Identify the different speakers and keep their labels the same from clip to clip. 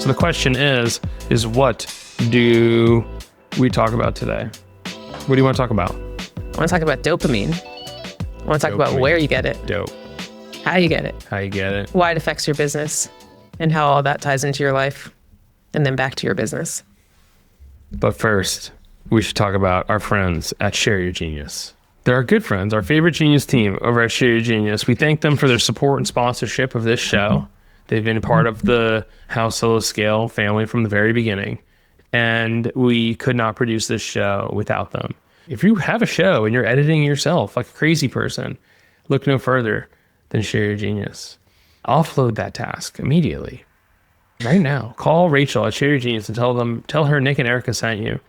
Speaker 1: So the question is what do we talk about today? What do you want to talk about?
Speaker 2: I want to talk about dopamine. I want to talk about where you get it.
Speaker 1: Dope.
Speaker 2: How you get it.
Speaker 1: How you get it.
Speaker 2: Why it affects your business and how all that ties into your life and then back to your business.
Speaker 1: But first, we should talk about our friends at Share Your Genius. They're our good friends, our favorite genius team over at Share Your Genius. We thank them for their support and sponsorship of this show. They've been a part of the How Solo Scale family from the very beginning. And we could not produce this show without them. If you have a show and you're editing yourself like a crazy person, look no further than Share Your Genius. Offload that task immediately. Right now. Call Rachel at Share Your Genius and tell her Nick and Erica sent you.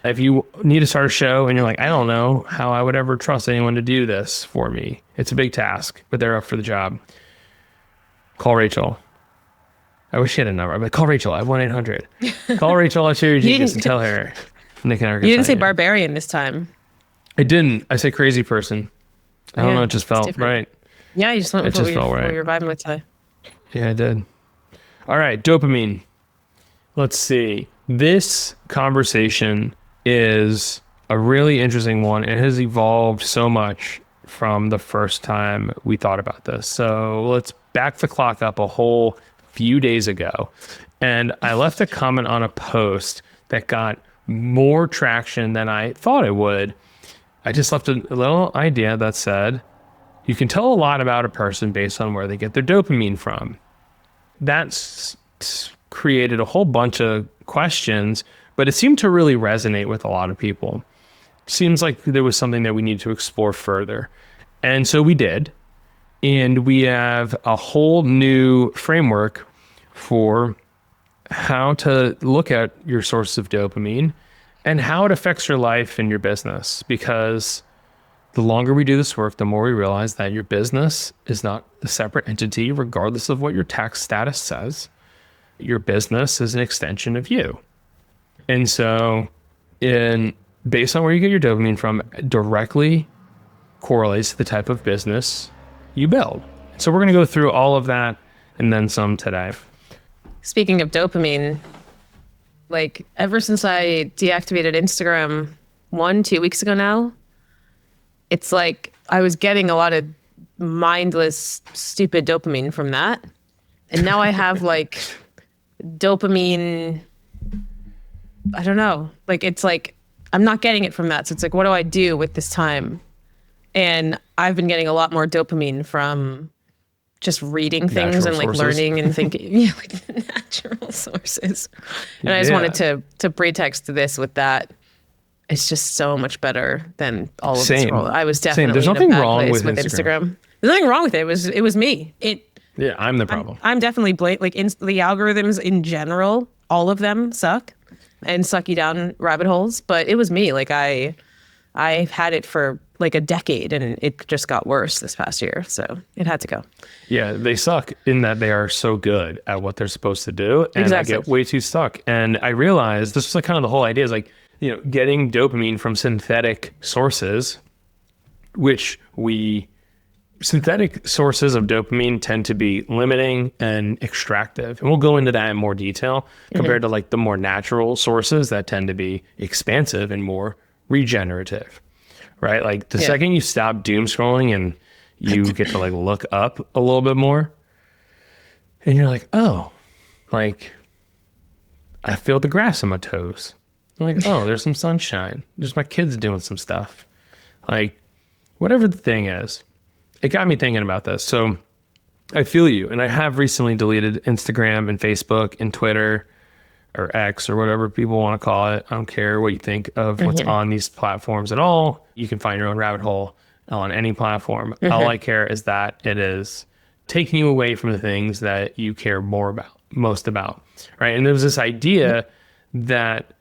Speaker 1: If you need to start a show and you're like, I don't know how I would ever trust anyone to do this for me. It's a big task, but they're up for the job. Call Rachel. I wish she had a number. But call Rachel at 1-800. Call Rachel at Share Your Genius and tell her Nick and Erica.
Speaker 2: You didn't say barbarian this time.
Speaker 1: I didn't. I said crazy person. I don't know. It just felt right.
Speaker 2: Yeah, you just went with what you were vibing with today.
Speaker 1: Yeah, I did. All right, dopamine. Let's see. This conversation is a really interesting one. It has evolved so much from the first time we thought about this. So let's back the clock up a whole few days ago. And I left a comment on a post that got more traction than I thought it would. I just left a little idea that said, you can tell a lot about a person based on where they get their dopamine from. That's created a whole bunch of questions, but it seemed to really resonate with a lot of people. Seems like there was something that we need to explore further. And so we did. And we have a whole new framework for how to look at your source of dopamine and how it affects your life and your business. Because the longer we do this work, the more we realize that your business is not a separate entity, regardless of what your tax status says. Your business is an extension of you. And so based on where you get your dopamine from, directly correlates to the type of business you build. So we're going to go through all of that and then some today.
Speaker 2: Speaking of dopamine, like ever since I deactivated Instagram 1-2 weeks ago now, it's like I was getting a lot of mindless, stupid dopamine from that. And now I have like dopamine, I don't know, like it's like I'm not getting it from that. So it's like, what do I do with this time? And I've been getting a lot more dopamine from just reading things
Speaker 1: natural
Speaker 2: and like
Speaker 1: sources.
Speaker 2: Learning and thinking, yeah, like natural sources. And I just wanted to pretext this with that. It's just so much better than all of this scroll. I was definitely
Speaker 1: There's
Speaker 2: in
Speaker 1: nothing
Speaker 2: a bad
Speaker 1: wrong
Speaker 2: place
Speaker 1: with
Speaker 2: Instagram. There's nothing wrong with it. It was me.
Speaker 1: Yeah, I'm the problem.
Speaker 2: I'm definitely the algorithms in general, all of them suck and suck you down rabbit holes. But it was me. Like I've had it for like a decade and it just got worse this past year. So it had to go.
Speaker 1: Yeah, they suck in that they are so good at what they're supposed to do. And
Speaker 2: Exactly.
Speaker 1: I get way too stuck. And I realized this was like kind of the whole idea is like, getting dopamine from synthetic sources, synthetic sources of dopamine tend to be limiting and extractive. And we'll go into that in more detail compared to like the more natural sources that tend to be expansive and more regenerative, right? Like the second you stop doom scrolling and you get to like look up a little bit more and you're like, oh, like I feel the grass on my toes. I'm like, oh, there's some sunshine. There's my kids doing some stuff. Like whatever the thing is, it got me thinking about this. So I feel you. And I have recently deleted Instagram and Facebook and Twitter or X or whatever people want to call it. I don't care what you think of what's on these platforms at all. You can find your own rabbit hole on any platform. All I care is that it is taking you away from the things that you care most about, right? And there was this idea that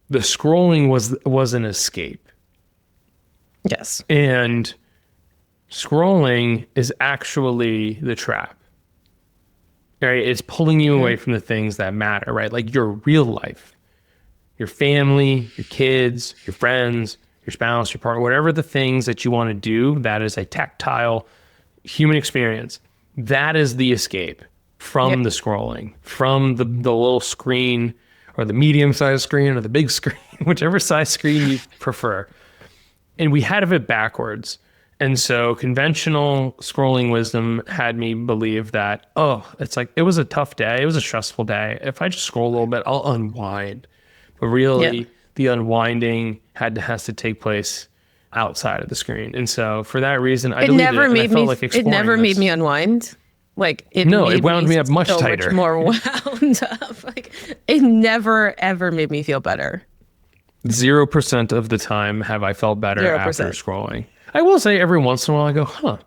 Speaker 1: the scrolling was an escape.
Speaker 2: Yes.
Speaker 1: And scrolling is actually the trap. Right? It's pulling you away from the things that matter, right? Like your real life, your family, your kids, your friends, your spouse, your partner, whatever the things that you want to do, that is a tactile human experience. That is the escape. from the scrolling, from the little screen or the medium-sized screen or the big screen, whichever size screen you prefer. And we had it backwards. And so conventional scrolling wisdom had me believe that, it's like, it was a tough day. It was a stressful day. If I just scroll a little bit, I'll unwind. But really, the unwinding has to take place outside of the screen. And so for that reason, I deleted it.
Speaker 2: It never made me unwind. Like it
Speaker 1: wound me up much tighter.
Speaker 2: Much more wound up. Like it never ever made me feel better.
Speaker 1: 0% of the time have I felt better
Speaker 2: 0%.
Speaker 1: after scrolling. I will say every once in a while I go,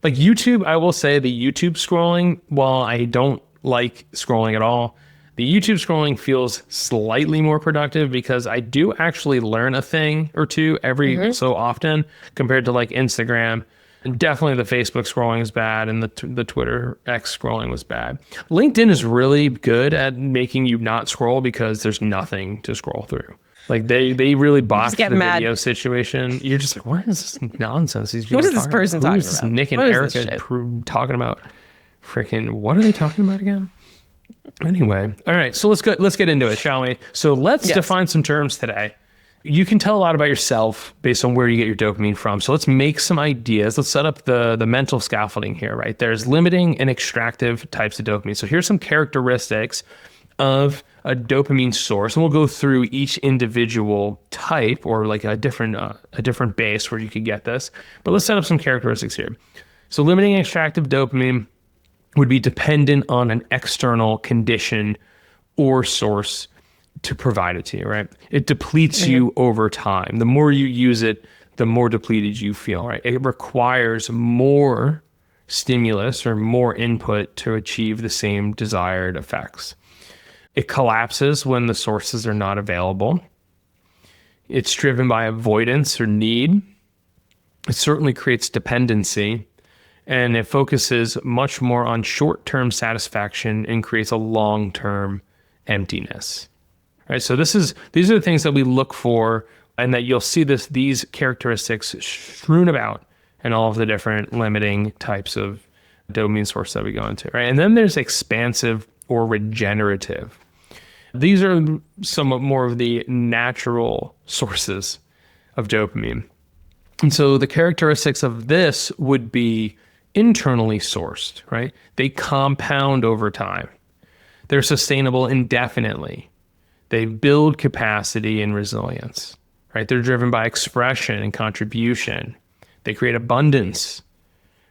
Speaker 1: Like YouTube, I will say the YouTube scrolling, while I don't like scrolling at all, the YouTube scrolling feels slightly more productive because I do actually learn a thing or two every so often compared to like Instagram. And definitely the Facebook scrolling is bad and the Twitter X scrolling was bad. LinkedIn is really good at making you not scroll because there's nothing to scroll through. Like they really botched the video situation. You're just like, what is this nonsense?
Speaker 2: What is this person talking about?
Speaker 1: Nick and Erica talking about freaking, what are they talking about again? Anyway, all right, so let's get into it, shall we? So let's define some terms today. You can tell a lot about yourself based on where you get your dopamine from. So let's make some ideas. Let's set up the mental scaffolding here, right? There's limiting and extractive types of dopamine. So here's some characteristics of a dopamine source, and we'll go through each individual type or like a different base where you could get this. But let's set up some characteristics here. So limiting and extractive dopamine would be dependent on an external condition or source to provide it to you, right? It depletes you over time. The more you use it, the more depleted you feel, right? It requires more stimulus or more input to achieve the same desired effects. It collapses when the sources are not available. It's driven by avoidance or need. It certainly creates dependency, and it focuses much more on short-term satisfaction and creates a long-term emptiness. Right? So these are the things that we look for, and that you'll see these characteristics strewn about in all of the different limiting types of dopamine source that we go into, right? And then there's expansive or regenerative. These are somewhat more of the natural sources of dopamine. And so the characteristics of this would be internally sourced, right? They compound over time. They're sustainable indefinitely. They build capacity and resilience, right? They're driven by expression and contribution. They create abundance,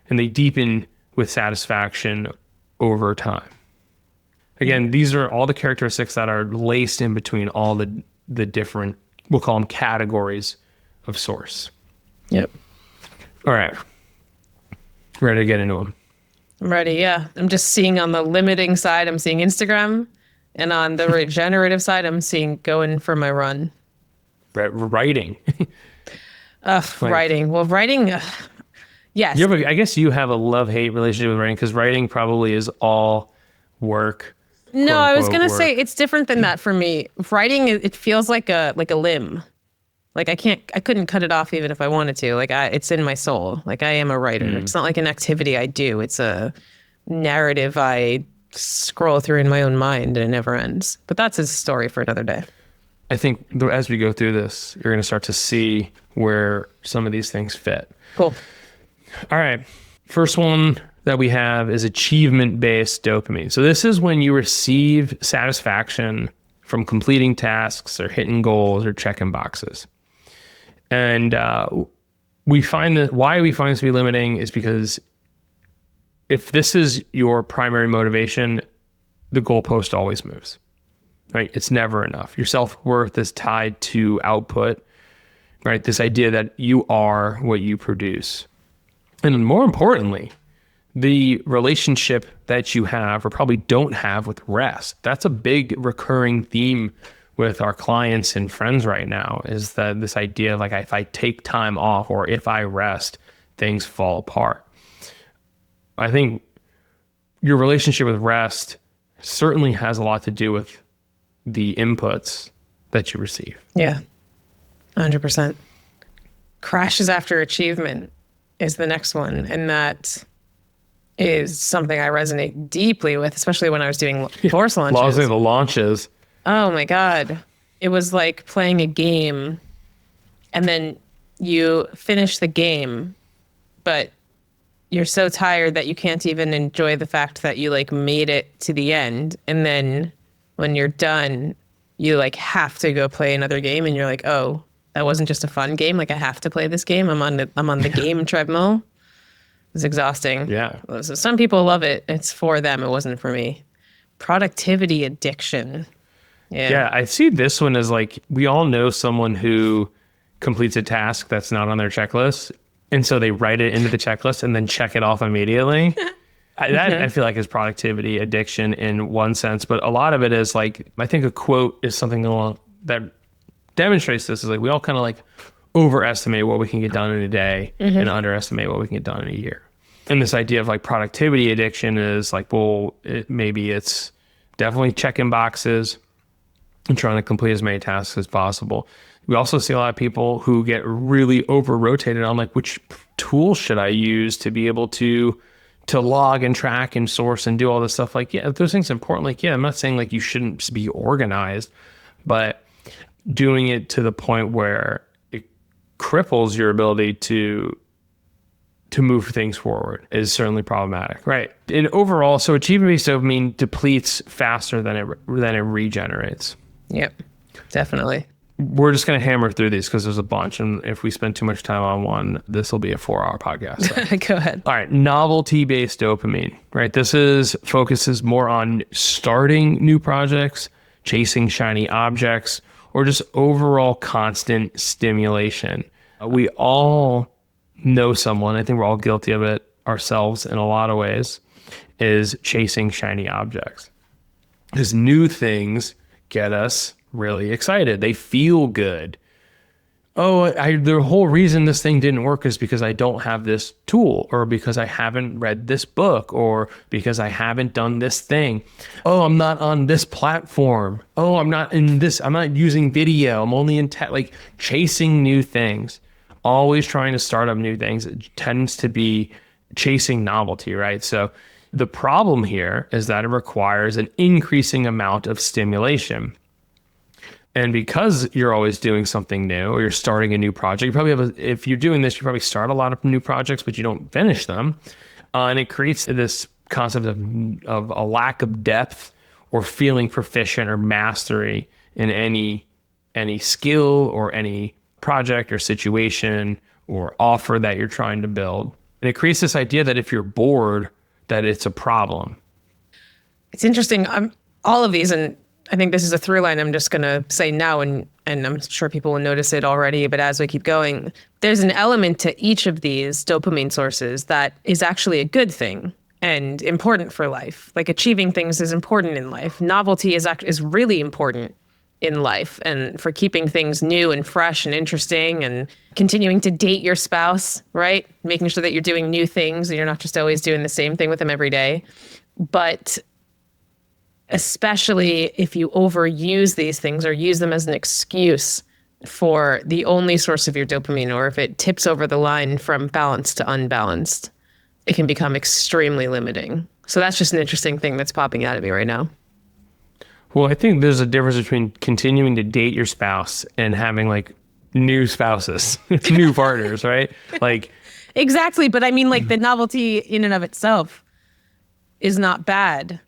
Speaker 1: and they deepen with satisfaction over time. Again, these are all the characteristics that are laced in between all the different, we'll call them categories of source.
Speaker 2: Yep.
Speaker 1: All right. Ready to get into them?
Speaker 2: I'm ready, yeah. I'm just seeing on the limiting side, I'm seeing Instagram. And on the regenerative side, I'm seeing going for my run.
Speaker 1: Writing.
Speaker 2: Writing. Well, writing, yes.
Speaker 1: I guess you have a love-hate relationship with writing because writing probably is all work.
Speaker 2: No, I was going to say it's different than that for me. Writing, it feels like a limb. Like I couldn't cut it off even if I wanted to. Like it's in my soul. Like I am a writer. It's not like an activity I do. It's a narrative I scroll through in my own mind and it never ends. But that's a story for another day.
Speaker 1: I think as we go through this, you're going to start to see where some of these things fit.
Speaker 2: Cool.
Speaker 1: All right. First one that we have is achievement-based dopamine. So this is when you receive satisfaction from completing tasks or hitting goals or checking boxes. And we find that why we find this to be limiting is because if this is your primary motivation, the goalpost always moves, right? It's never enough. Your self-worth is tied to output, right? This idea that you are what you produce. And more importantly, the relationship that you have or probably don't have with rest. That's a big recurring theme with our clients and friends right now, is that this idea of like, if I take time off or if I rest, things fall apart. I think your relationship with rest certainly has a lot to do with the inputs that you receive.
Speaker 2: Yeah, 100%. Crashes after achievement is the next one. And that is something I resonate deeply with, especially when I was doing course launches.
Speaker 1: Largely the launches.
Speaker 2: Oh my God. It was like playing a game and then you finish the game, but you're so tired that you can't even enjoy the fact that you like made it to the end. And then when you're done, you like have to go play another game and you're like, oh, that wasn't just a fun game. Like I have to play this game. I'm on the game treadmill. It's exhausting.
Speaker 1: Yeah.
Speaker 2: So some people love it. It's for them. It wasn't for me. Productivity addiction.
Speaker 1: Yeah, I see this one as like, we all know someone who completes a task that's not on their checklist. And so they write it into the checklist and then check it off immediately. I feel like is productivity addiction in one sense, but a lot of it is like, I think a quote is something that demonstrates this is like, we all kind of like overestimate what we can get done in a day and underestimate what we can get done in a year. And this idea of like productivity addiction is like, well, maybe it's definitely checking boxes and trying to complete as many tasks as possible. We also see a lot of people who get really over rotated on like, which tool should I use to be able to log and track and source and do all this stuff. Like, yeah, those things are important. Like, yeah, I'm not saying like you shouldn't be organized, but doing it to the point where it cripples your ability to move things forward is certainly problematic, right? And overall, so achievement-based dopamine depletes faster than it regenerates.
Speaker 2: Yep, definitely.
Speaker 1: We're just going to hammer through these because there's a bunch. And if we spend too much time on one, this will be a 4-hour podcast. So.
Speaker 2: Go ahead.
Speaker 1: All right. Novelty-based dopamine, right? This focuses more on starting new projects, chasing shiny objects, or just overall constant stimulation. We all know someone, I think we're all guilty of it ourselves in a lot of ways, is chasing shiny objects. Because new things get us really excited. They feel good. Oh, the whole reason this thing didn't work is because I don't have this tool, or because I haven't read this book, or because I haven't done this thing. Oh, I'm not on this platform. Oh, I'm not using video. I'm only in like chasing new things. Always trying to start up new things. It tends to be chasing novelty, right? So the problem here is that it requires an increasing amount of stimulation. And because you're always doing something new, or you're starting a new project, you probably if you're doing this, you probably start a lot of new projects, but you don't finish them. And it creates this concept of a lack of depth or feeling proficient or mastery in any skill or any project or situation or offer that you're trying to build. And it creates this idea that if you're bored, that it's a problem.
Speaker 2: It's interesting. All of these, and I think this is a through line I'm just going to say now, and I'm sure people will notice it already, but as we keep going, there's an element to each of these dopamine sources that is actually a good thing and important for life. Like achieving things is important in life. Novelty is really important in life, and for keeping things new and fresh and interesting, and continuing to date your spouse, right? Making sure that you're doing new things and you're not just always doing the same thing with them every day. But especially if you overuse these things or use them as an excuse for the only source of your dopamine, or if it tips over the line from balanced to unbalanced, it can become extremely limiting. So that's just an interesting thing that's popping out at me right now.
Speaker 1: Well, I think there's a difference between continuing to date your spouse and having like new spouses, new partners, right? Like
Speaker 2: exactly. But I mean, like the novelty in and of itself is not bad,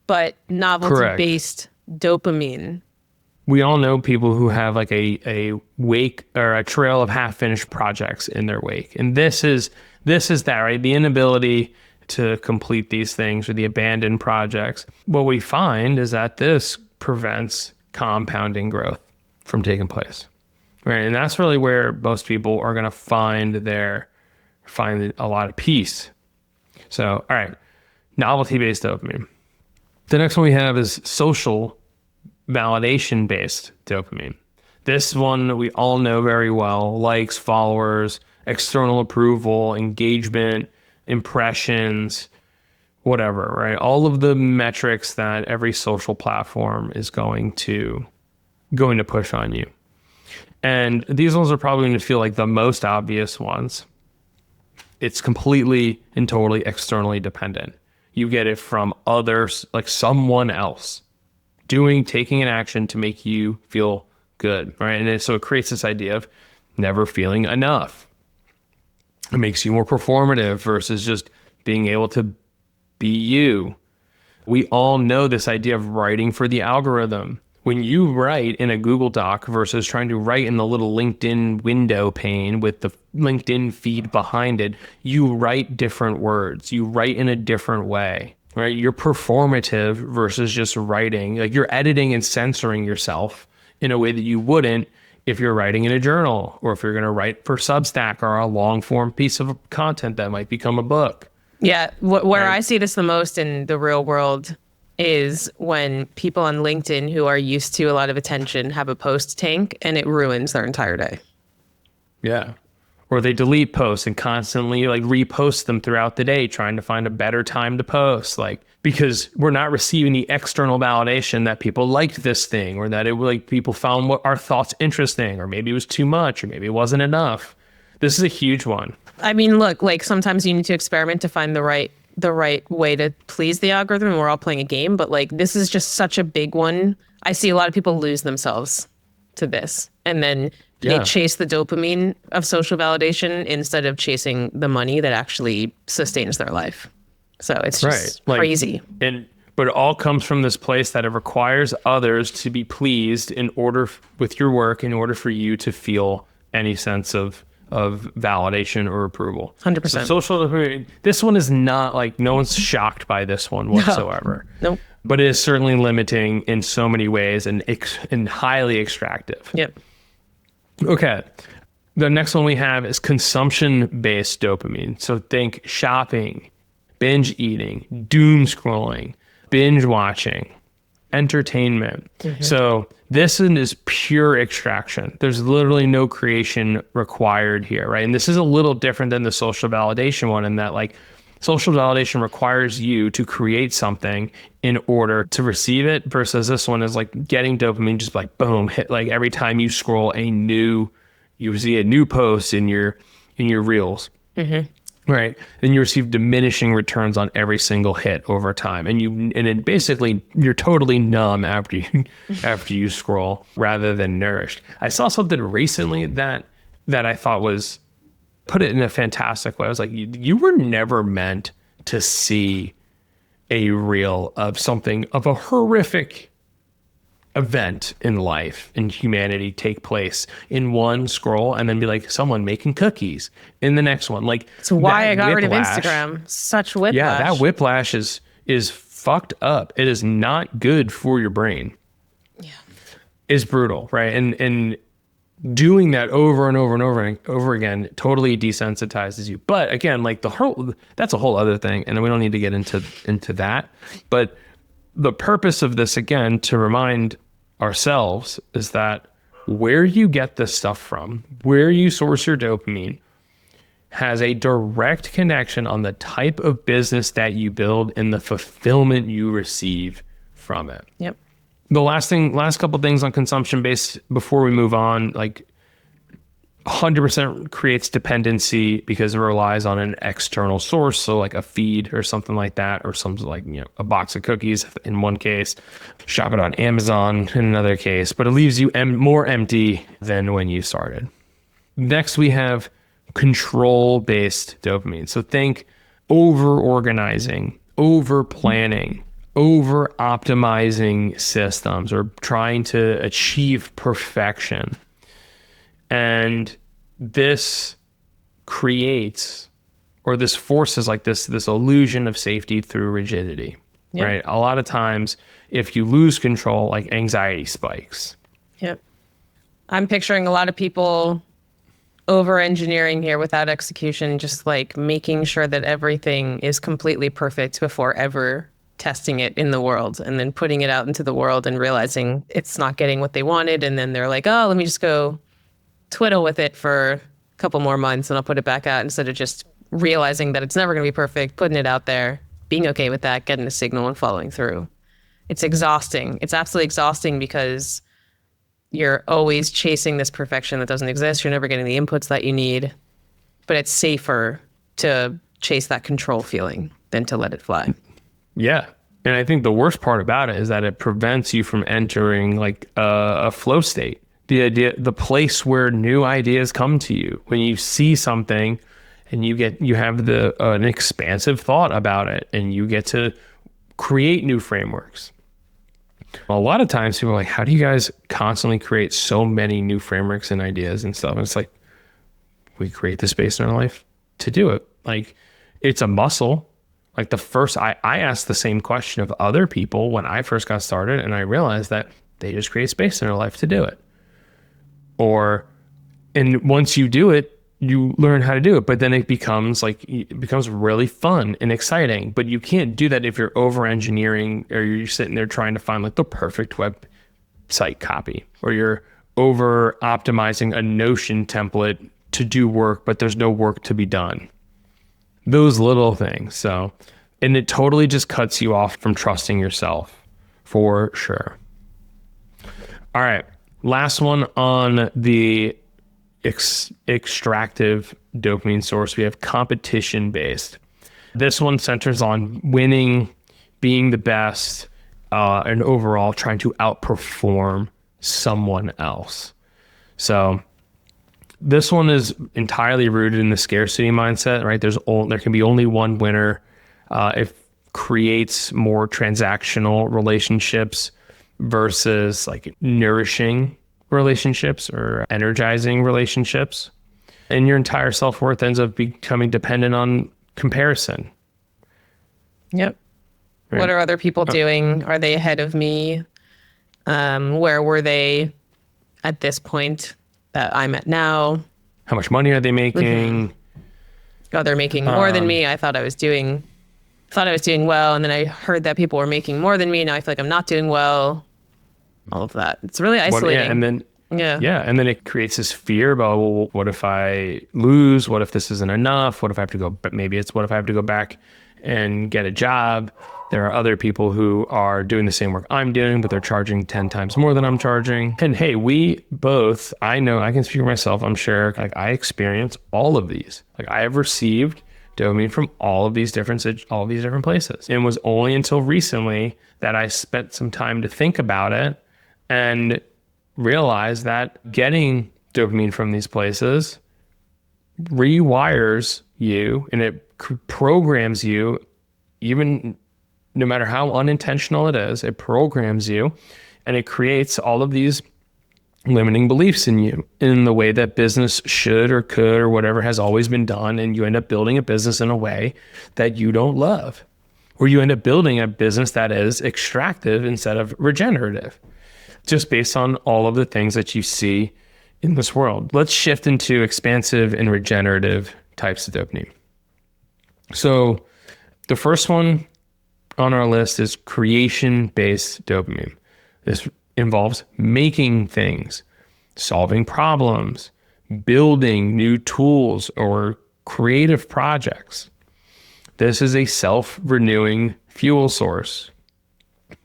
Speaker 2: but novelty-based dopamine.
Speaker 1: We all know people who have like a wake or a trail of half-finished projects in their wake. And this is that, right? The inability to complete these things, or the abandoned projects. What we find is that this prevents compounding growth from taking place, right? And that's really where most people are going to find a lot of peace. So, all right, novelty-based dopamine. The next one we have is social validation-based dopamine. This one we all know very well: likes, followers, external approval, engagement, impressions, whatever, right? All of the metrics that every social platform is going to push on you. And these ones are probably going to feel like the most obvious ones. it's completely and totally externally dependent. You get it from others, like someone else taking an action to make you feel good, right? And so it creates this idea of never feeling enough. It makes you more performative versus just being able to be you. We all know this idea of writing for the algorithm. When you write in a Google Doc versus trying to write in the little LinkedIn window pane with the LinkedIn feed behind it, you write different words. You write in a different way, right? You're performative versus just writing. Like you're editing and censoring yourself in a way that you wouldn't if you're writing in a journal or if you're going to write for Substack or a long form piece of content that might become a book.
Speaker 2: Yeah, where I see this the most in the real world is when people on LinkedIn who are used to a lot of attention have a post tank and it ruins their entire day.
Speaker 1: Yeah. Or they delete posts and constantly like repost them throughout the day, trying to find a better time to post, like because we're not receiving the external validation that people liked this thing or that it like people found what our thoughts interesting, or maybe it was too much, or maybe it wasn't enough. This is a huge one.
Speaker 2: I mean, look, like sometimes you need to experiment to find the right way to please the algorithm. We're all playing a game, but like this is just such a big one. I see a lot of people lose themselves to this, and then they chase the dopamine of social validation instead of chasing the money that actually sustains their life. So it's just crazy.
Speaker 1: But it all comes from this place that it requires others to be pleased in order with your work, in order for you to feel any sense of validation or approval.
Speaker 2: 100%.
Speaker 1: So social, this one is not like, no one's shocked by this one whatsoever.
Speaker 2: Nope.
Speaker 1: But it is certainly limiting in so many ways and highly extractive.
Speaker 2: Yep.
Speaker 1: Okay. The next one we have is consumption-based dopamine. So think shopping, binge eating, doom scrolling, binge watching, entertainment. Mm-hmm. So this one is pure extraction. There's literally no creation required here, right? And this is a little different than the social validation one in that like social validation requires you to create something in order to receive it, versus this one is like getting dopamine just like boom, hit like every time you scroll you see a new post in your reels. Mm-hmm. Right. Then you receive diminishing returns on every single hit over time. And it basically you're totally numb after you scroll rather than nourished. I saw something recently that I thought was put it in a fantastic way. I was like, you were never meant to see a reel of something of a horrific event in life, in humanity, take place in one scroll and then be like someone making cookies in the next one. Like,
Speaker 2: so why I got rid of Instagram. Such whiplash.
Speaker 1: Yeah, that whiplash is fucked up. It is not good for your brain.
Speaker 2: Yeah.
Speaker 1: It's brutal, right? And doing that over and over and over and over again totally desensitizes you. But again, like that's a whole other thing, and we don't need to get into that. But the purpose of this, again, to remind ourselves, is that where you get this stuff from, where you source your dopamine, has a direct connection on the type of business that you build and the fulfillment you receive from it.
Speaker 2: Yep.
Speaker 1: The last couple things on consumption based before we move on, like 100% creates dependency because it relies on an external source. So like a feed or something like that, or something like, a box of cookies in one case, shop it on Amazon in another case, but it leaves you more empty than when you started. Next, we have control-based dopamine. So think over-organizing, over-planning, over-optimizing systems, or trying to achieve perfection. And this creates, or this forces like this illusion of safety through rigidity, yep. Right? A lot of times, if you lose control, like anxiety spikes.
Speaker 2: Yep. I'm picturing a lot of people over-engineering here without execution, just like making sure that everything is completely perfect before ever testing it in the world, and then putting it out into the world and realizing it's not getting what they wanted. And then they're like, oh, let me just go twiddle with it for a couple more months and I'll put it back out, instead of just realizing that it's never going to be perfect, putting it out there, being okay with that, getting the signal and following through. It's exhausting. It's absolutely exhausting because you're always chasing this perfection that doesn't exist. You're never getting the inputs that you need, but it's safer to chase that control feeling than to let it fly.
Speaker 1: Yeah. And I think the worst part about it is that it prevents you from entering like a flow state. The place where new ideas come to you when you see something and you have an expansive thought about it and you get to create new frameworks. A lot of times people are like, how do you guys constantly create so many new frameworks and ideas and stuff? And it's like, we create the space in our life to do it. Like, it's a muscle. Like I asked the same question of other people when I first got started, and I realized that they just create space in their life to do it. And once you do it, you learn how to do it, but then it becomes really fun and exciting. But you can't do that if you're over engineering or you're sitting there trying to find like the perfect website copy, or you're over optimizing a Notion template to do work, but there's no work to be done. Those little things. So, and it totally just cuts you off from trusting yourself for sure. All right. Last one on the extractive dopamine source. We have competition based. This one centers on winning, being the best, and overall trying to outperform someone else. So this one is entirely rooted in the scarcity mindset, right? There can be only one winner. It creates more transactional relationships versus like nourishing relationships or energizing relationships. And your entire self-worth ends up becoming dependent on comparison.
Speaker 2: Yep. Right. What are other people doing? Are they ahead of me? Where were they at this point that I'm at now?
Speaker 1: How much money are they making?
Speaker 2: Oh, they're making more than me. I thought I was doing well, and then I heard that people were making more than me. Now I feel like I'm not doing well. All of that. It's really isolating.
Speaker 1: And then it creates this fear about, well, what if I lose? What if this isn't enough? What if I have to go? But maybe it's what if I have to go back and get a job? There are other people who are doing the same work I'm doing, but they're charging 10 times more than I'm charging. And hey, I know, I can speak for myself, I'm sure, like I experience all of these. Like I have received dopamine from all of these different places. And it was only until recently that I spent some time to think about it and realize that getting dopamine from these places rewires you, and it programs you, even no matter how unintentional it is, it programs you, and it creates all of these limiting beliefs in you in the way that business should or could or whatever has always been done. And you end up building a business in a way that you don't love, or you end up building a business that is extractive instead of regenerative, just based on all of the things that you see in this world. Let's shift into expansive and regenerative types of dopamine. So the first one on our list is creation-based dopamine. This involves making things, solving problems, building new tools or creative projects. This is a self-renewing fuel source.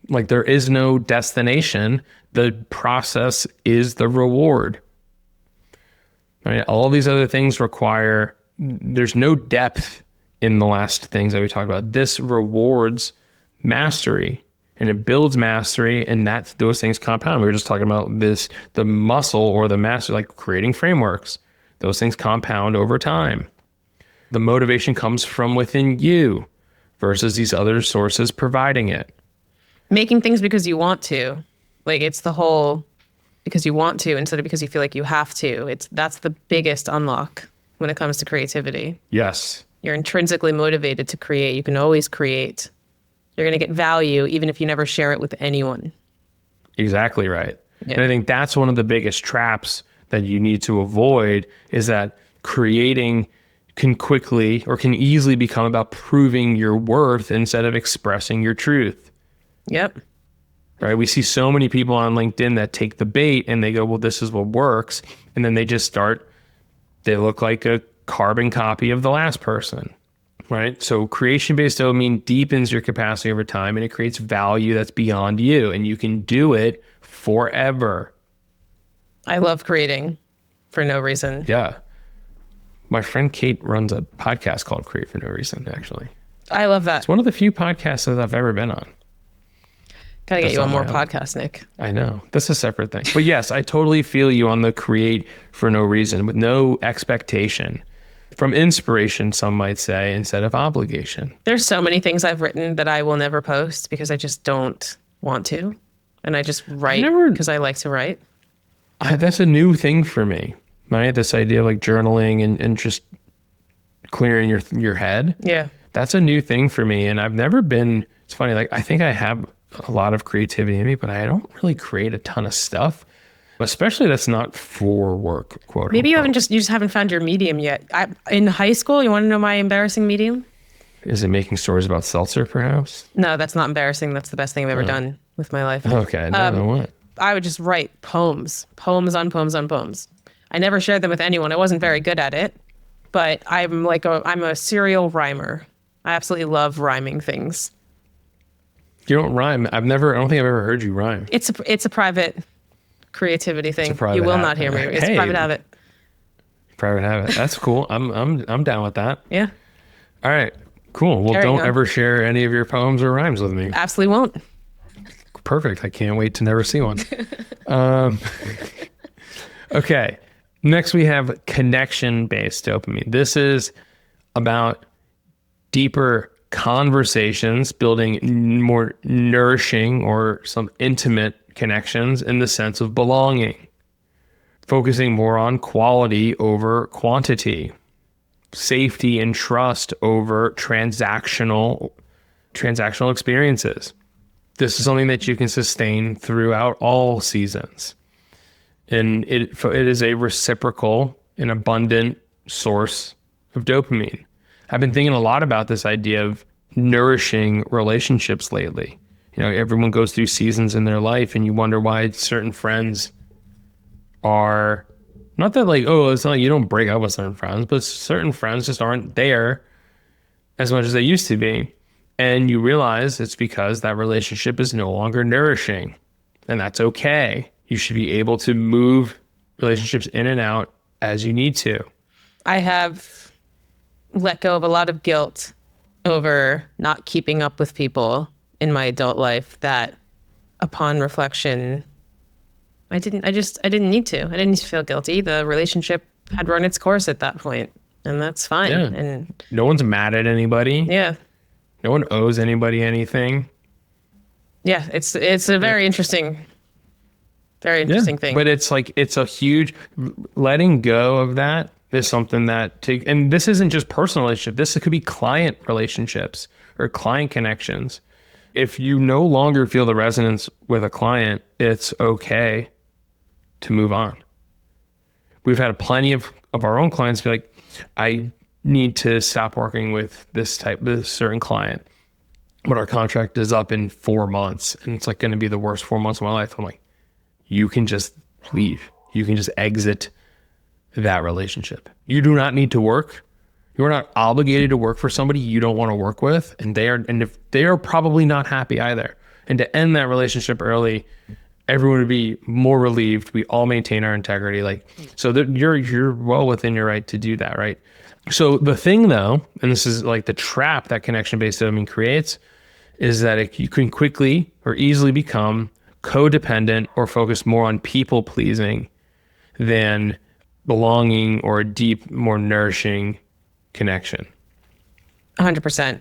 Speaker 1: Like there is no destination. The process is the reward. Right? All these other things there's no depth in the last things that we talked about. This rewards mastery, and it builds mastery, and those things compound. We were just talking about the muscle or the mastery, like creating frameworks. Those things compound over time. The motivation comes from within you versus these other sources providing it.
Speaker 2: Making things because you want to. Like it's the whole because you want to instead of because you feel like you have to. That's the biggest unlock when it comes to creativity.
Speaker 1: Yes.
Speaker 2: You're intrinsically motivated to create. You can always create. You're going to get value even if you never share it with anyone.
Speaker 1: Exactly right. Yeah. And I think that's one of the biggest traps that you need to avoid, is that creating can easily become about proving your worth instead of expressing your truth.
Speaker 2: Yep.
Speaker 1: Right? We see so many people on LinkedIn that take the bait and they go, well, this is what works. And then they look like a carbon copy of the last person. Right? So creation-based dopamine deepens your capacity over time, and it creates value that's beyond you, and you can do it forever.
Speaker 2: I love creating for no reason.
Speaker 1: Yeah. My friend Kate runs a podcast called Create for No Reason, actually.
Speaker 2: I love that.
Speaker 1: It's one of the few podcasts that I've ever been on.
Speaker 2: Gotta get
Speaker 1: That's
Speaker 2: you on
Speaker 1: on
Speaker 2: more
Speaker 1: my own.
Speaker 2: podcasts, Nick.
Speaker 1: I know. That's a separate thing. But yes, I totally feel you on the create for no reason with no expectation. From inspiration, some might say, instead of obligation.
Speaker 2: There's so many things I've written that I will never post because I just don't want to. And I just write because I like to write.
Speaker 1: That's a new thing for me, right? This idea of like journaling and just clearing your head.
Speaker 2: Yeah.
Speaker 1: That's a new thing for me. And I've never been, it's funny, like I think I have a lot of creativity in me, but I don't really create a ton of stuff, especially that's not for work, quote
Speaker 2: Maybe you
Speaker 1: unquote.
Speaker 2: you just haven't found your medium yet. In high school, you want to know my embarrassing medium?
Speaker 1: Is it making stories about seltzer, perhaps?
Speaker 2: No, that's not embarrassing. That's the best thing I've ever done with my life.
Speaker 1: Okay, no, then what?
Speaker 2: I would just write poems on poems on poems. I never shared them with anyone. I wasn't very good at it, but I'm a serial rhymer. I absolutely love rhyming things.
Speaker 1: You don't rhyme. I don't think I've ever heard you rhyme.
Speaker 2: It's a private creativity thing.
Speaker 1: private
Speaker 2: You will
Speaker 1: habit.
Speaker 2: not hear me. It's
Speaker 1: Hey.
Speaker 2: a private habit.
Speaker 1: Private habit. That's cool. I'm down with that.
Speaker 2: Yeah,
Speaker 1: All right, cool. Well,
Speaker 2: Carrying
Speaker 1: don't
Speaker 2: on.
Speaker 1: ever share any of your poems or rhymes with me.
Speaker 2: absolutely won't.
Speaker 1: Perfect. I can't wait to never see one. Okay. Next, we have connection-based dopamine. This is about deeper conversations, building more nourishing or some intimate connections in the sense of belonging, focusing more on quality over quantity, safety and trust over transactional experiences. This is something that you can sustain throughout all seasons. And it is a reciprocal and abundant source of dopamine. I've been thinking a lot about this idea of nourishing relationships lately. You know, everyone goes through seasons in their life and you wonder why certain friends are not that like, oh, it's not like you don't break up with certain friends, but certain friends just aren't there as much as they used to be. And you realize it's because that relationship is no longer nourishing. And that's okay. You should be able to move relationships in and out as you need to.
Speaker 2: I have let go of a lot of guilt over not keeping up with people in my adult life that upon reflection, I didn't need to. I didn't need to feel guilty. The relationship had run its course at that point, and that's fine.
Speaker 1: Yeah.
Speaker 2: And
Speaker 1: No one's mad at anybody.
Speaker 2: yeah.
Speaker 1: No one owes anybody anything.
Speaker 2: Yeah, it's a very interesting thing.
Speaker 1: But it's like, it's a huge, letting go of that is something that, and this isn't just personal relationship. This could be client relationships or client connections. If you no longer feel the resonance with a client, it's okay to move on. We've had plenty of our own clients be like, I need to stop working with this certain client, but our contract is up in 4 months and it's like going to be the worst 4 months of my life. I'm like, you can just leave. You can just exit that relationship. You do not need to work. You are not obligated to work for somebody you don't want to work with, and if they are probably not happy either. And to end that relationship early, everyone would be more relieved. We all maintain our integrity. So that you're well within your right to do that, right? So the thing though, and this is like the trap that connection-based dopamine creates, is that you can quickly or easily become codependent or focus more on people pleasing than belonging or a deep, more nourishing connection.
Speaker 2: 100%.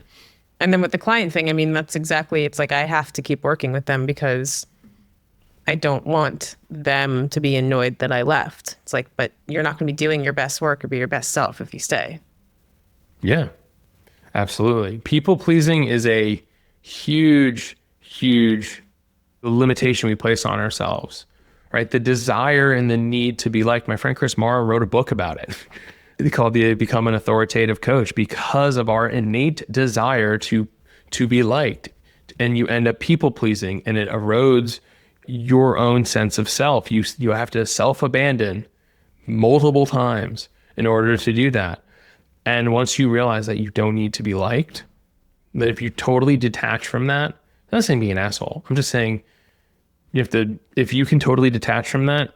Speaker 2: And then with the client thing, I mean, that's exactly, it's like I have to keep working with them because I don't want them to be annoyed that I left. It's like, but you're not going to be doing your best work or be your best self if you stay.
Speaker 1: Yeah, absolutely. People pleasing is a huge, huge limitation we place on ourselves, right? The desire and the need to be liked. My friend Chris Mara wrote a book about it. They called it Become an Authoritative Coach, because of our innate desire to be liked. And you end up people pleasing, and it erodes your own sense of self. You have to self-abandon multiple times in order to do that. And once you realize that you don't need to be liked, that if you totally detach from that, I'm not saying be an asshole. I'm just saying if you can totally detach from that,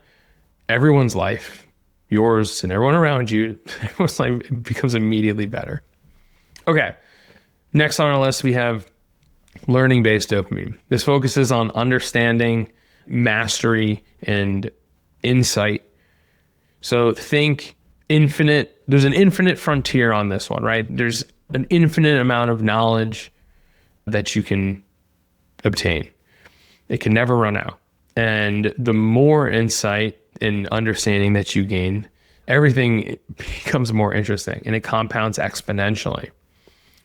Speaker 1: everyone's life yours and everyone around you, everyone's life becomes immediately better. Okay. Next on our list, we have learning-based dopamine. This focuses on understanding, mastery, and insight. So think infinite, there's an infinite frontier on this one, right? There's an infinite amount of knowledge that you can obtain. It can never run out. And the more insight and understanding that you gain, everything becomes more interesting and it compounds exponentially,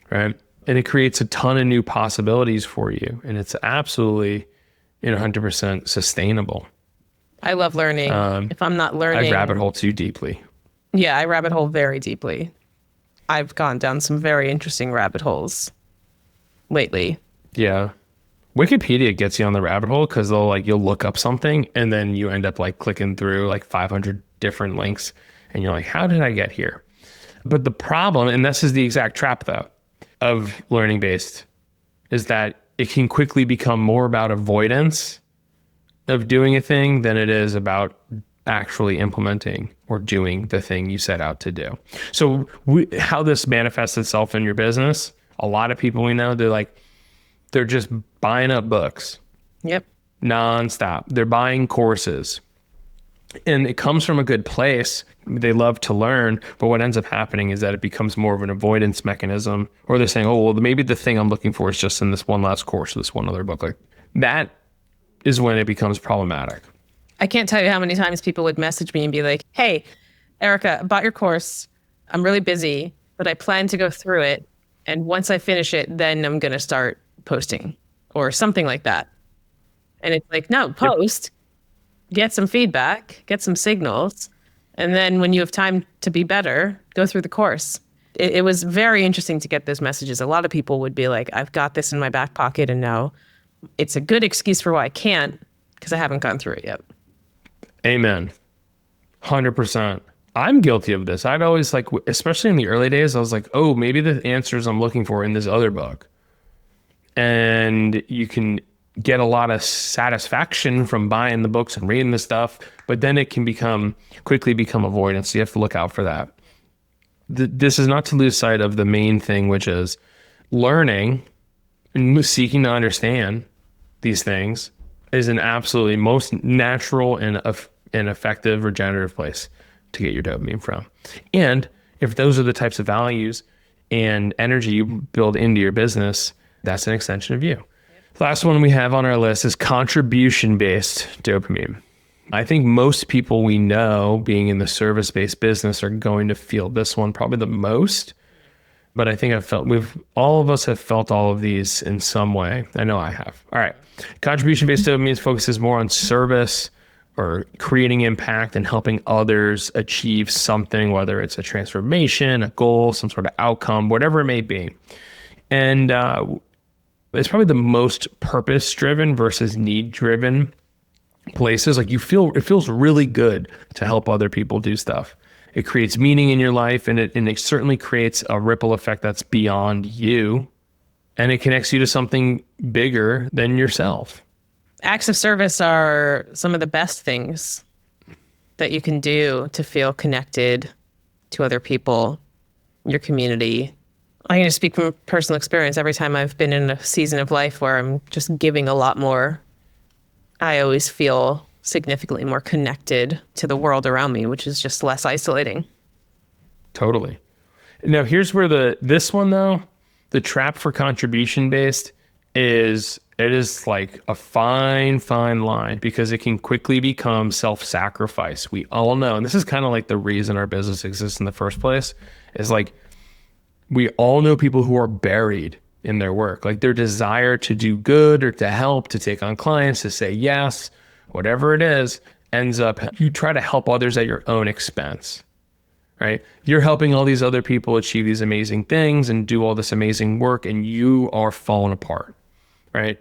Speaker 1: right? And it creates a ton of new possibilities for you. And it's absolutely 100% sustainable.
Speaker 2: I love learning. If I'm not learning,
Speaker 1: I rabbit hole too deeply.
Speaker 2: Yeah, I rabbit hole very deeply. I've gone down some very interesting rabbit holes lately.
Speaker 1: Yeah. Wikipedia gets you on the rabbit hole because you'll look up something and then you end up like clicking through like 500 different links and you're like, how did I get here? But the problem, and this is the exact trap though, of learning based, is that it can quickly become more about avoidance of doing a thing than it is about actually implementing or doing the thing you set out to do. So how this manifests itself in your business, a lot of people we know, they're just buying up books.
Speaker 2: Yep.
Speaker 1: Nonstop. They're buying courses. And it comes from a good place. They love to learn, but what ends up happening is that it becomes more of an avoidance mechanism, or they're saying, oh, well, maybe the thing I'm looking for is just in this one last course or this one other book. Like that is when it becomes problematic.
Speaker 2: I can't tell you how many times people would message me and be like, hey, Erica, I bought your course. I'm really busy, but I plan to go through it. And once I finish it, then I'm going to start posting or something like that. And it's like, no, post, get some feedback, get some signals. And then when you have time to be better, go through the course. It was very interesting to get those messages. A lot of people would be like, I've got this in my back pocket and now it's a good excuse for why I can't because I haven't gone through it yet.
Speaker 1: Amen. 100%. I'm guilty of this. I'd always especially in the early days, I was like, oh, maybe the answers I'm looking for in this other book. And you can get a lot of satisfaction from buying the books and reading the stuff, but then it can quickly become avoidance. So you have to look out for that. This is not to lose sight of the main thing, which is learning and seeking to understand these things is an absolutely most natural and effective regenerative place to get your dopamine from. And if those are the types of values and energy you build into your business, that's an extension of you. The last one we have on our list is contribution-based dopamine. I think most people we know being in the service-based business are going to feel this one probably the most. But I think all of us have felt all of these in some way. I know I have. All right. Contribution-based dopamine focuses more on service or creating impact and helping others achieve something, whether it's a transformation, a goal, some sort of outcome, whatever it may be. And it's probably the most purpose-driven versus need-driven places. Like it feels really good to help other people do stuff. It creates meaning in your life, and it certainly creates a ripple effect that's beyond you, and it connects you to something bigger than yourself.
Speaker 2: Acts of service are some of the best things that you can do to feel connected to other people, your community. I'm going to speak from personal experience. Every time I've been in a season of life where I'm just giving a lot more, I always feel significantly more connected to the world around me, which is just less isolating.
Speaker 1: Totally. Now, here's where this one though, the trap for contribution based is like a fine line because it can quickly become self-sacrifice. We all know, and this is kind of like the reason our business exists in the first place, is like we all know people who are buried in their work, like their desire to do good or to help, to take on clients, to say yes, whatever it is, ends up, you try to help others at your own expense, right? You're helping all these other people achieve these amazing things and do all this amazing work, and you are falling apart, right?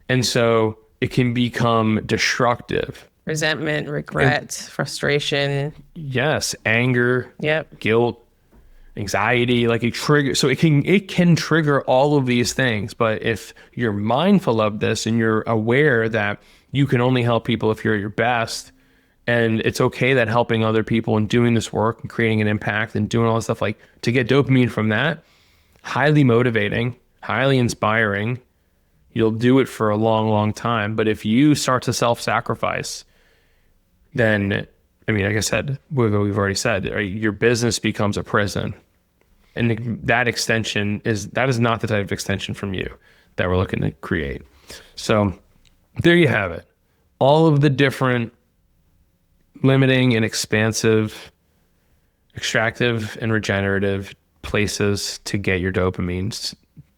Speaker 1: And so it can become destructive.
Speaker 2: Resentment, regret, frustration.
Speaker 1: Yes, anger,
Speaker 2: Yep.
Speaker 1: guilt, anxiety, like it can trigger all of these things. But if you're mindful of this and you're aware that you can only help people if you're at your best, And it's okay that helping other people and doing this work and creating an impact and doing all this stuff, like to get dopamine from that, highly motivating, highly inspiring. You'll do it for a long, long time. But if you start to self-sacrifice, then, I mean, like I said, we've already said, right, your business becomes a prison. And that is not the type of extension from you that we're looking to create. So there you have it. All of the different limiting and expansive, extractive and regenerative places to get your dopamine,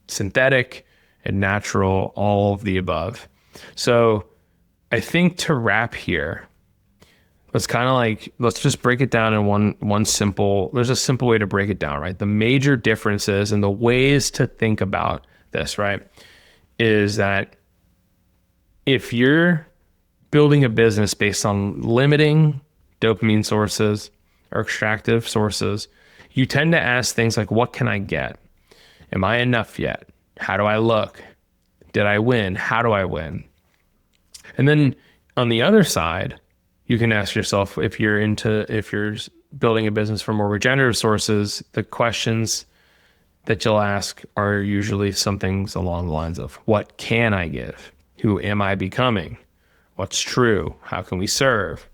Speaker 1: synthetic and natural, all of the above. So I think to wrap here, let's just break it down in there's a simple way to break it down, right? The major differences and the ways to think about this, right, is that if you're building a business based on limiting dopamine sources or extractive sources, you tend to ask things like, what can I get? Am I enough yet? How do I look? Did I win? How do I win? And then on the other side, you can ask yourself, if you're building a business from more regenerative sources, the questions that you'll ask are usually some things along the lines of, what can I give? Who am I becoming? What's true? How can we serve?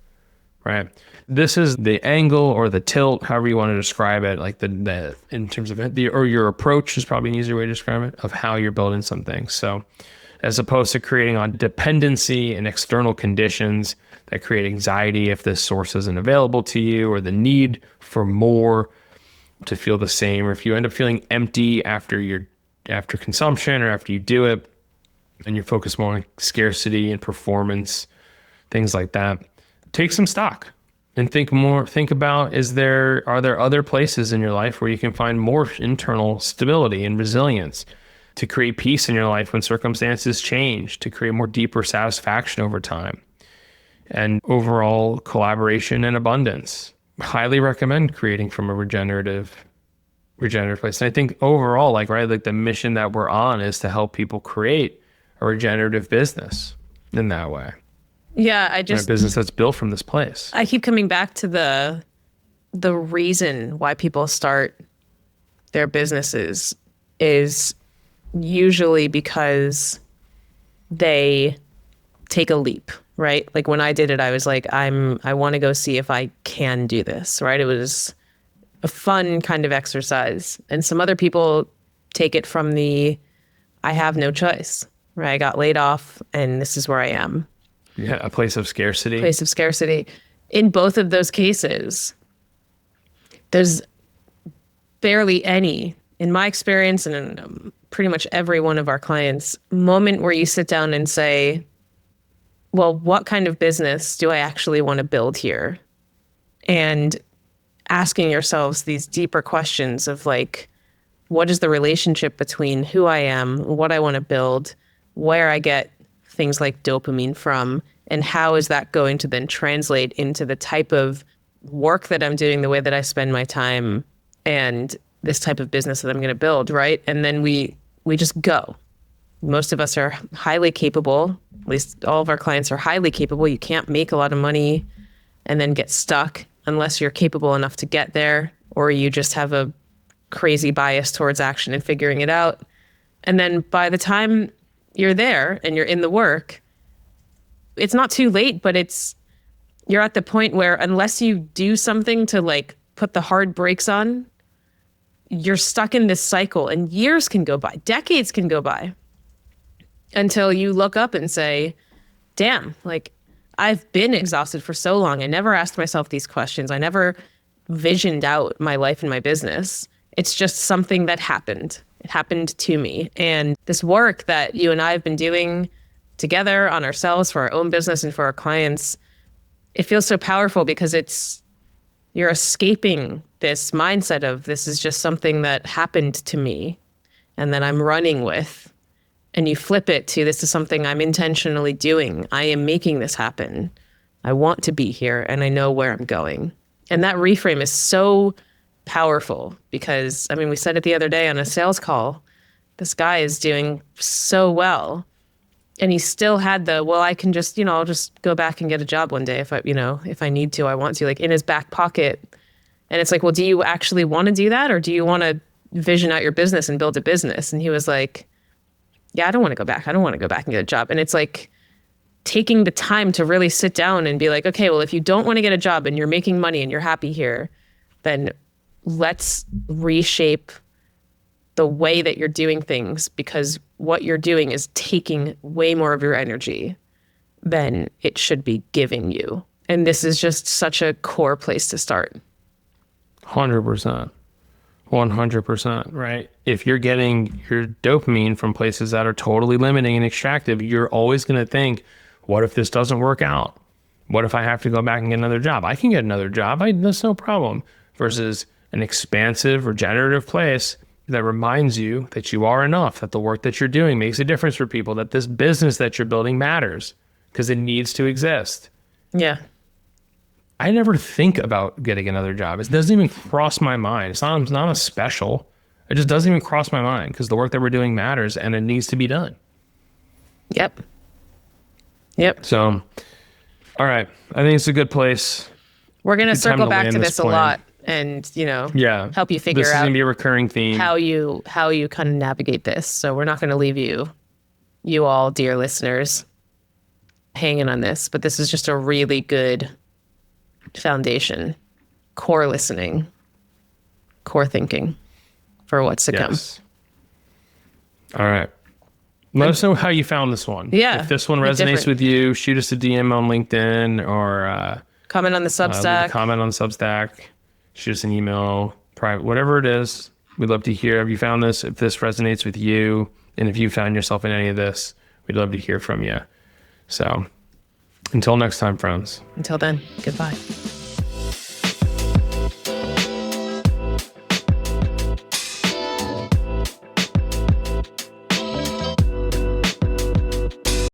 Speaker 1: Right? This is the angle or the tilt, however you want to describe it, like the in terms of or your approach is probably an easier way to describe it, of how you're building something. So as opposed to creating on dependency and external conditions that create anxiety if this source isn't available to you, or the need for more to feel the same, or if you end up feeling empty after consumption or after you do it, and you're focused more on scarcity and performance, things like that, take some stock and think about, are there other places in your life where you can find more internal stability and resilience to create peace in your life when circumstances change, to create more deeper satisfaction over time, and overall collaboration and abundance. Highly recommend creating from a regenerative place. And I think overall, like the mission that we're on is to help people create a regenerative business in that way.
Speaker 2: Yeah,
Speaker 1: a business that's built from this place.
Speaker 2: I keep coming back to the reason why people start their businesses is usually because they take a leap, right? Like when I did it, I was like, I want to go see if I can do this, right? It was a fun kind of exercise. And some other people take it from I have no choice, right? I got laid off and this is where I am.
Speaker 1: Yeah, a place of scarcity.
Speaker 2: In both of those cases, there's barely any, in my experience and in pretty much every one of our clients, moment where you sit down and say, well, what kind of business do I actually want to build here? And asking yourselves these deeper questions of like, what is the relationship between who I am, what I want to build, where I get things like dopamine from, and how is that going to then translate into the type of work that I'm doing, the way that I spend my time, and this type of business that I'm going to build, right? And then we just go. Most of us are highly capable, at least all of our clients are highly capable. You can't make a lot of money and then get stuck unless you're capable enough to get there, or you just have a crazy bias towards action and figuring it out. And then by the time you're there and you're in the work, it's not too late, but you're at the point where unless you do something to like put the hard brakes on, you're stuck in this cycle, and years can go by, decades can go by, until you look up and say, damn, like I've been exhausted for so long. I never asked myself these questions. I never visioned out my life and my business. It's just something that happened. It happened to me. And this work that you and I have been doing together on ourselves for our own business and for our clients, it feels so powerful because you're escaping this mindset of this is just something that happened to me and that I'm running with. And you flip it to this is something I'm intentionally doing. I am making this happen. I want to be here and I know where I'm going. And that reframe is so powerful because, I mean, we said it the other day on a sales call, this guy is doing so well. And he still had well, I can just, I'll just go back and get a job one day if if I need to, I want to, like in his back pocket. And it's like, well, do you actually want to do that? Or do you want to vision out your business and build a business? And he was like, yeah, I don't want to go back. I don't want to go back and get a job. And it's like taking the time to really sit down and be like, okay, well, if you don't want to get a job and you're making money and you're happy here, then let's reshape the way that you're doing things, because what you're doing is taking way more of your energy than it should be giving you. And this is just such a core place to start.
Speaker 1: 100%. 100%, right? If you're getting your dopamine from places that are totally limiting and extractive, you're always going to think, what if this doesn't work out? What if I have to go back and get another job? I can get another job. That's no problem. Versus an expansive, regenerative place that reminds you that you are enough, that the work that you're doing makes a difference for people, that this business that you're building matters because it needs to exist.
Speaker 2: Yeah.
Speaker 1: I never think about getting another job. It doesn't even cross my mind. It's not a special. It just doesn't even cross my mind because the work that we're doing matters and it needs to be done.
Speaker 2: Yep.
Speaker 1: So, all right. I think it's a good place.
Speaker 2: We're going to circle back to this a
Speaker 1: plan.
Speaker 2: lot and, help you figure
Speaker 1: this is
Speaker 2: out
Speaker 1: going to be a recurring theme.
Speaker 2: how you kind of navigate this. So we're not going to leave you all, dear listeners, hanging on this, but this is just a really good foundation, core listening, core thinking for what's to come.
Speaker 1: All right. Let us know how you found this one.
Speaker 2: Yeah.
Speaker 1: If this one resonates with you, shoot us a DM on LinkedIn or
Speaker 2: comment on the Substack.
Speaker 1: Comment on Substack. Shoot us an email, private, whatever it is. We'd love to hear. Have you found this? If this resonates with you, and if you found yourself in any of this, we'd love to hear from you. So until next time, friends.
Speaker 2: Until then, goodbye.